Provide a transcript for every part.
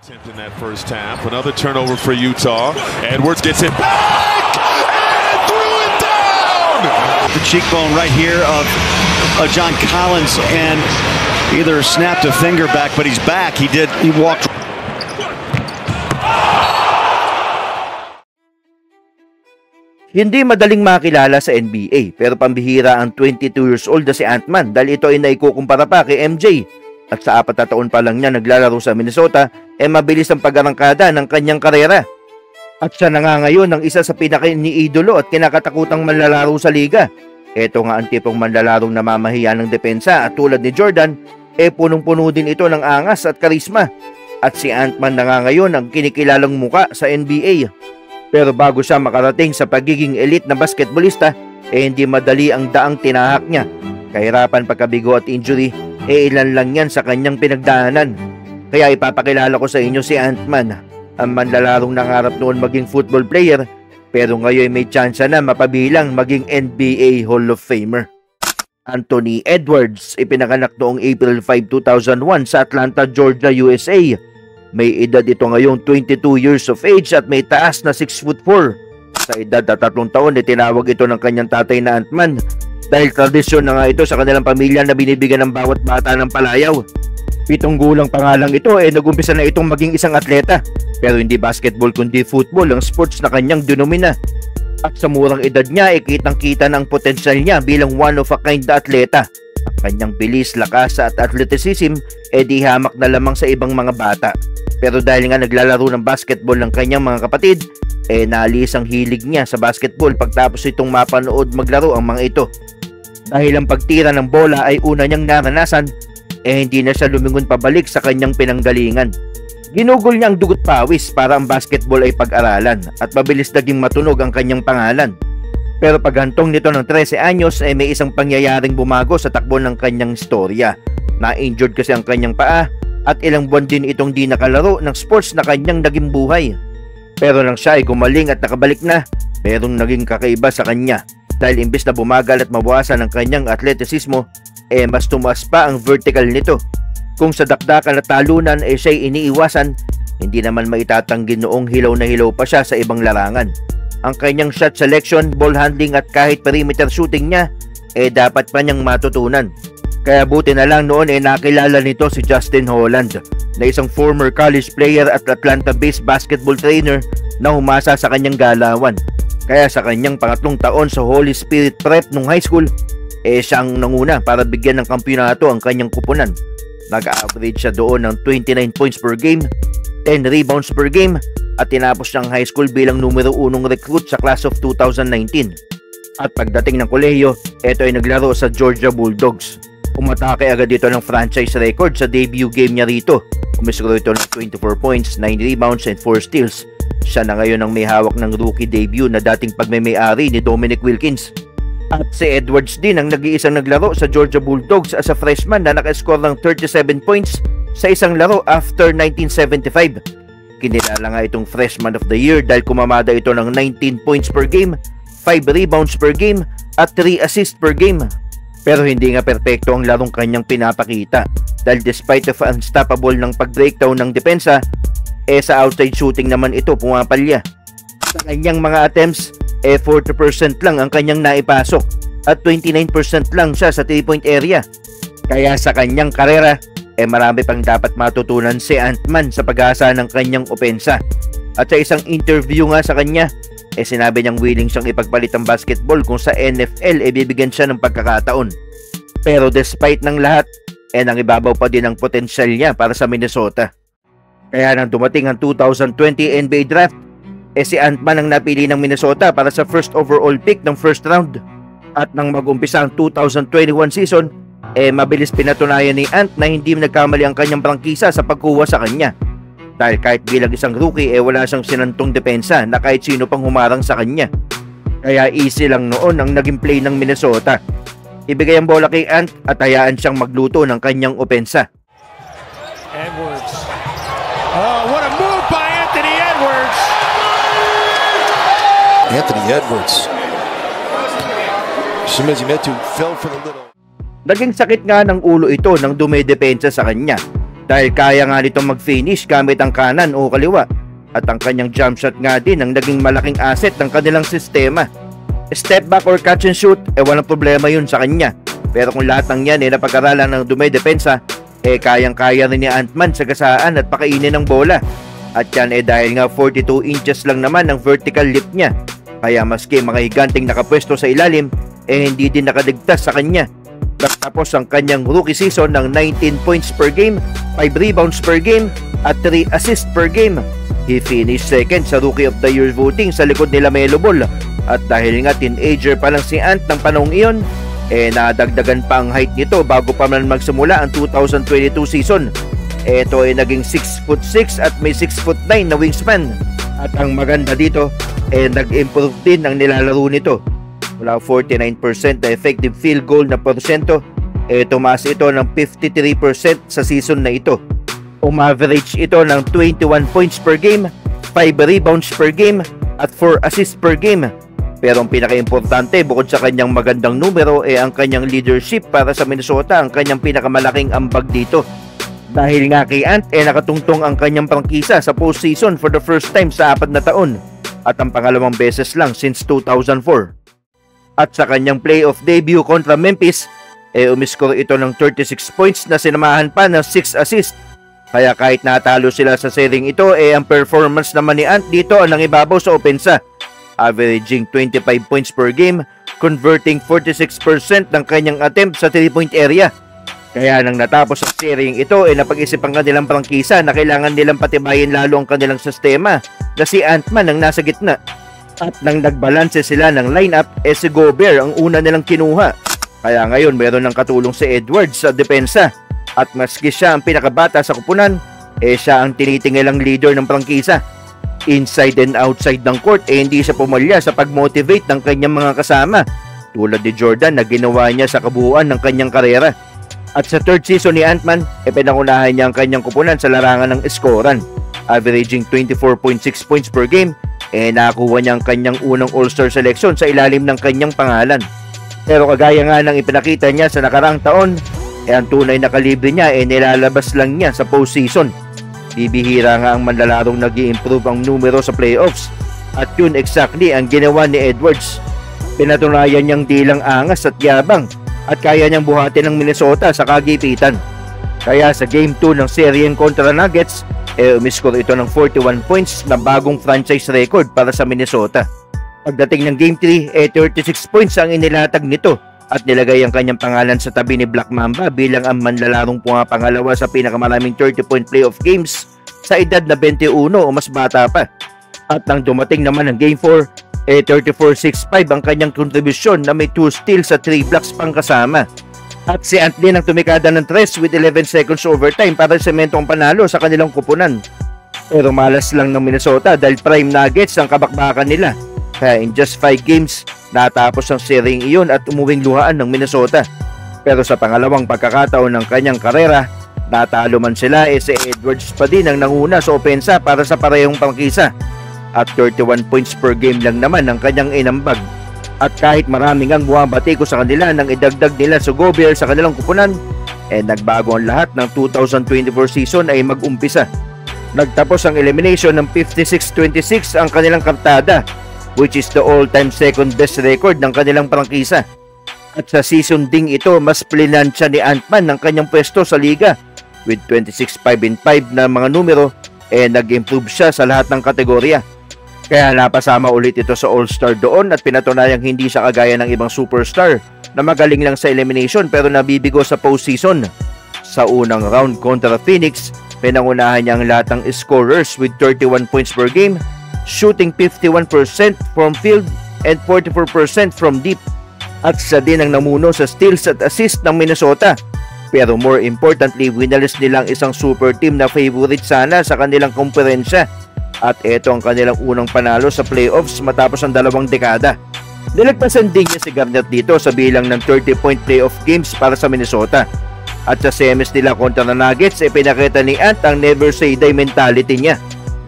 In that first half, another turnover for Utah. Edwards gets it back and threw it down. The cheekbone right here of John Collins, and either snapped a finger back, but he's back. He walked. Hindi madaling makilala sa NBA, pero pambihira ang 22 years old na si Ant-Man dahil ito ay naikukumpara pa kay MJ. At sa 4 na taon pa lang niya naglalaro sa Minnesota, mabilis ang pag-arangkada ng kanyang karera. At siya na nga ngayon ang isa sa pinaka-iniidolo at kinakatakutang manlalaro sa liga. Ito nga ang tipong manlalarong namamahiya ng depensa at tulad ni Jordan, punong-puno din ito ng angas at karisma. At si Ant-Man na nga ngayon ang kinikilalang muka sa NBA. Pero bago siya makarating sa pagiging elite na basketballista, hindi madali ang daang tinahak niya. Kahirapan, pagkabigo at injury, ilan lang yan sa kanyang pinagdaanan. Kaya ipapakilala ko sa inyo si Ant-Man, ang manlalarong nangarap noon maging football player, pero ngayon may tsansa na mapabilang maging NBA Hall of Famer. Anthony Edwards, ipinanganak noong April 5, 2001 sa Atlanta, Georgia, USA. May edad ito ngayong 22 years of age at may taas na 6'4". Sa edad na 3 taon, tinawag ito ng kanyang tatay na Ant-Man dahil tradisyon na nga ito sa kanilang pamilya na binibigyan ng bawat bata ng palayaw. 7 gulang pa nga lang ito, nag-umpisa na itong maging isang atleta. Pero hindi basketball kundi football ang sports na kanyang dinomina. At sa murang edad niya, kitang-kita na ang potensyal niya bilang one of a kind na atleta. Ang kanyang bilis, lakas at athleticism di hamak na lamang sa ibang mga bata. Pero dahil nga naglalaro ng basketball ng kanyang mga kapatid, naalis ang hilig niya sa basketball pagtapos itong mapanood maglaro ang mga ito. Dahil ang pagtira ng bola ay una niyang naranasan, hindi na siya lumingon pabalik sa kanyang pinanggalingan. Ginugol niya ang dugot pawis para ang basketball ay pag-aralan at mabilis naging matunog ang kanyang pangalan. Pero paghantong nito ng 13 anyos may isang pangyayaring bumago sa takbo ng kanyang istorya. Na-injured kasi ang kanyang paa at ilang buwan din itong di nakalaro ng sports na kanyang naging buhay. Pero nang siya ay gumaling at nakabalik na, merong naging kakaiba sa kanya. Dahil imbes na bumagal at mabawasan ang kanyang atletisismo, mas tumaas pa ang vertical nito. Kung sa dakdakan at talunan siya'y iniiwasan, hindi naman maitatanggi noong hilaw na hilaw pa siya sa ibang larangan. Ang kanyang shot selection, ball handling at kahit perimeter shooting niya, dapat pa niyang matutunan. Kaya buti na lang noon nakilala nito si Justin Holland, na isang former college player at Atlanta-based basketball trainer na humasa sa kanyang galawan. Kaya sa kanyang pangatlong taon sa Holy Spirit Prep nung high school, siya ang nanguna para bigyan ng kampyonato ang kanyang kupunan. Nag-average siya doon ng 29 points per game, 10 rebounds per game, at tinapos siyang high school bilang numero 1 recruit sa class of 2019. At pagdating ng kolehiyo, ito ay naglaro sa Georgia Bulldogs. Umatake agad dito ng franchise record sa debut game niya rito. Umiscore ito ng 24 points, 9 rebounds, and 4 steals. Siya na ngayon ang may hawak ng rookie debut na dating pagmamay-ari ni Dominic Wilkins. At si Edwards din ang nag-iisang naglaro sa Georgia Bulldogs as a freshman na nakascore ng 37 points sa isang laro after 1975. Kinilala nga itong Freshman of the Year dahil kumamada ito ng 19 points per game, 5 rebounds per game, at 3 assists per game. Pero hindi nga perpekto ang larong kanyang pinapakita dahil despite of unstoppable ng pag-breakdown ng depensa, sa outside shooting naman ito pumapalya. Sa kanyang mga attempts, 40% lang ang kanyang naipasok at 29% lang siya sa 3-point area. Kaya sa kanyang karera, marami pang dapat matutunan si Ant-Man sa pag-asa ng kanyang opensa. At sa isang interview nga sa kanya, sinabi niyang willing siyang ipagpalit ang basketball kung sa NFL bibigyan siya ng pagkakataon. Pero despite ng lahat, nang ibabaw pa din ang potensyal niya para sa Minnesota. Kaya nang dumating ang 2020 NBA Draft, si Ant-Man ang napili ng Minnesota para sa first overall pick ng first round. At nang mag-umpisa ang 2021 season, mabilis pinatunayan ni Ant na hindi nagkamali ang kanyang prangkisa sa pagkuha sa kanya. Dahil kahit bilang isang rookie, wala siyang sinantong depensa na kahit sino pang humarang sa kanya. Kaya easy lang noon ang naging play ng Minnesota. Ibigay ang bola kay Ant at hayaan siyang magluto ng kanyang opensa. Edwards. Oh, what a move by Anthony Edwards! Anthony Edwards. Shimizu Metu fell for the little. Naging sakit nga ng ulo ito nang dumedepensa sa kanya dahil kaya nga nitong mag-finish gamit ang kanan o kaliwa. At ang kanyang jump shot nga din ang naging malaking asset ng kanilang sistema. Step back or catch and shoot, walang problema yun sa kanya. Pero kung lahat ng yan napag-aralan ng dumedepensa, kayang-kaya rin ni Ant-Man sagasaan at pakainin ng bola. At yan dahil nga 42 inches lang naman ang vertical leap niya. Kaya maski mga higanting nakapwesto sa ilalim, hindi din nakaligtas sa kanya. Tapos ang kanyang rookie season ng 19 points per game, 5 rebounds per game, at 3 assists per game. He finished second sa Rookie of the Year voting sa likod ni LaMelo Ball. At dahil nga teenager pa lang si Ant ng panahong iyon, nadagdagan pa ang height nito bago pa man magsimula ang 2022 season. Ito naging 6'6" at may 6'9" na wingspan. At ang maganda dito, nag-improve din ang nilalaro nito. Mula 49% na effective field goal na porsyento, tumaas ito ng 53% sa season na ito. Umaverage ito ng 21 points per game, 5 rebounds per game, at 4 assists per game. Pero ang pinaka-importante bukod sa kanyang magandang numero ang kanyang leadership para sa Minnesota, ang kanyang pinakamalaking ambag dito. Dahil nga kay Ant nakatungtong ang kanyang prangkisa sa postseason for the first time sa 4 na taon at ang pangalawang beses lang since 2004. At sa kanyang playoff debut kontra Memphis, umiskor ito ng 36 points na sinamahan pa ng 6 assists. Kaya kahit natalo sila sa sering ito, ang performance naman ni Ant dito ang nangibabaw sa opensa. Averaging 25 points per game, converting 46% ng kanyang attempt sa 3-point area. Kaya nang natapos ang sering ito, napag-isip ang kanilang prangkisa na kailangan nilang patibayin lalo ang kanilang sistema na si Ant-Man ang nasa gitna. At nang nagbalanse sila ng lineup, si Gobert ang una nilang kinuha. Kaya ngayon meron ng katulong si Edwards sa depensa. At maski siya ang pinakabata sa kupunan, siya ang tinitingilang leader ng prangkisa. Inside and outside ng court, hindi siya pumalya sa pag-motivate ng kanyang mga kasama. Tulad ni Jordan na ginawa niya sa kabuuan ng kanyang karera. At sa third season ni Ant-Man, pinangunahan niya ang kanyang kupunan sa larangan ng eskoran. Averaging 24.6 points per game, nakakuha niya ang kanyang unang All-Star selection sa ilalim ng kanyang pangalan. Pero kagaya nga ng ipinakita niya sa nakaraang taon, ang tunay na kalibre niya nilalabas lang niya sa postseason. Bibihira nga ang manlalarong nag-i-improve ang numero sa playoffs. At yun exactly ang ginawa ni Edwards. Pinatunayan niyang di lang angas at yabang at kaya niyang buhatin ng Minnesota sa kagipitan. Kaya sa Game 2 ng seryeng kontra Nuggets, umiskor ito ng 41 points na bagong franchise record para sa Minnesota. Pagdating ng Game 3, 36 points ang inilatag nito at nilagay ang kanyang pangalan sa tabi ni Black Mamba bilang ang manlalarong pumapangalawa sa pinakamaraming 30-point playoff games sa edad na 21 o mas bata pa. At nang dumating naman ang Game 4, 34-6-5 ang kanyang kontribusyon na may 2 steals at 3 blocks pang kasama. At si Ant din ang tumikada ng 3 with 11 seconds overtime para semento ang panalo sa kanilang kupunan. Pero malas lang ng Minnesota dahil prime Nuggets ang kabakbakan nila. Kaya in just 5 games, natapos ang sering iyon at umuwing luhaan ng Minnesota. Pero sa pangalawang pagkakataon ng kanyang karera, natalo man sila si Edwards pa din ang nanguna sa opensa para sa parehong prangkisa. At 31 points per game lang naman ang kanyang inambag. At kahit maraming ang buwabati ko sa kanila nang idagdag nila sa Gobert sa kanilang kupunan, nagbago ang lahat ng 2024 season ay mag-umpisa. Nagtapos ang elimination ng 56-26 ang kanilang kartada, which is the all-time second best record ng kanilang prangkisa. At sa season ding ito, mas plinansya ni Ant-Man ng kanyang pwesto sa liga. With 26-5-5 na mga numero, nag-improve siya sa lahat ng kategorya. Kaya napasama ulit ito sa All-Star doon at pinatunayang hindi siya kagaya ng ibang superstar na magaling lang sa elimination pero nabibigo sa postseason. Sa unang round kontra Phoenix, pinangunahan niya ang lahat ng scorers with 31 points per game, shooting 51% from field and 44% from deep. At siya din ang namuno sa steals at assists ng Minnesota. Pero more importantly, winalis nilang isang super team na favorite sana sa kanilang komperensya. At ito ang kanilang unang panalo sa playoffs matapos ang 2 dekada. Nilagpasan din niya si Garnett dito sa bilang ng 30-point playoff games para sa Minnesota. At sa semis nila kontra na Nuggets, pinakita ni Ant ang never say die mentality niya.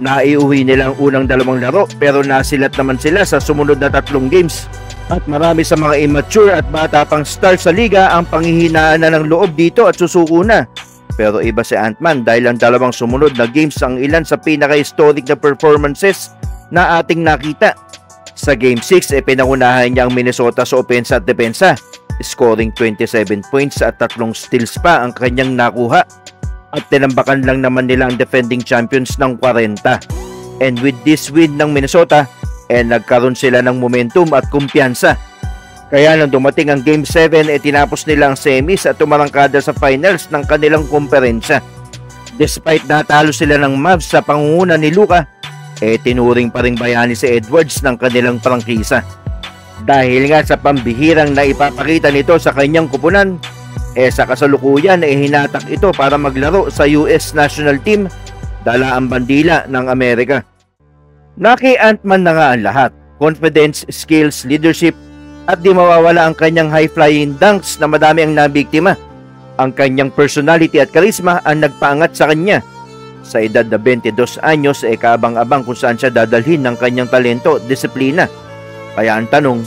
Naiuwi nila ang unang 2 laro pero nasilat naman sila sa sumunod na 3 games. At marami sa mga immature at bata pang stars sa liga ang panghihinaan na ng loob dito at susuko na. Pero iba si Ant-Man dahil ang dalawang sumunod na games ang ilan sa pinaka-historic na performances na ating nakita. Sa Game 6, pinangunahan niya ang Minnesota sa opensa at depensa, scoring 27 points at 3 steals pa ang kanyang nakuha. At tinambakan lang naman nila ang defending champions ng 40. And with this win ng Minnesota, nagkaroon sila ng momentum at kumpiyansa. Kaya nang dumating ang Game 7, tinapos nila ang semis at tumarangkada sa finals ng kanilang komperensya. Despite natalo sila ng Mavs sa pangunguna ni Luka, tinuring pa ring bayani si Edwards ng kanilang prangkisa. Dahil nga sa pambihirang na ipapakita nito sa kanyang kupunan, sa kasalukuyan hinatak ito para maglaro sa US National Team, dala ang bandila ng Amerika. Naki Ant-Man na nga ang lahat: confidence, skills, leadership, at di mawawala ang kanyang high-flying dunks na madami ang nabiktima. Ang kanyang personality at charisma ang nagpaangat sa kanya. Sa edad na 22 anyos, kaabang-abang kung saan siya dadalhin ng kanyang talento, disiplina. Kaya ang tanong,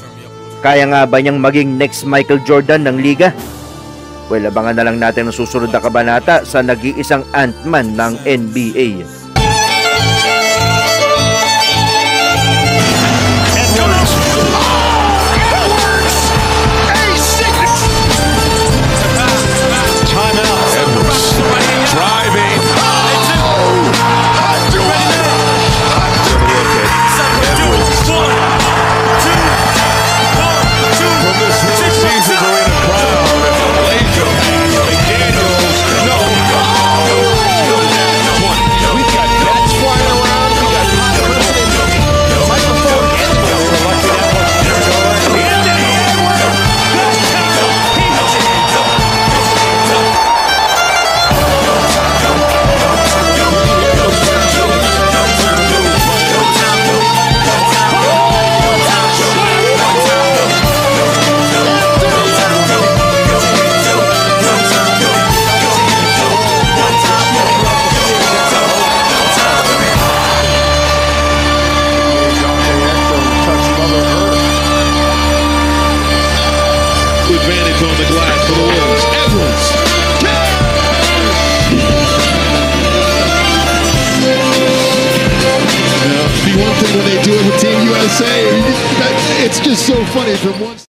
kaya nga ba niyang maging next Michael Jordan ng liga? Well, abangan na lang natin ang susunod na kabanata sa nag-iisang Ant-Man ng NBA. Advantage on the glass for the Wolves. Edwards. Be one thing when they do it with Team USA. It's just so funny from one.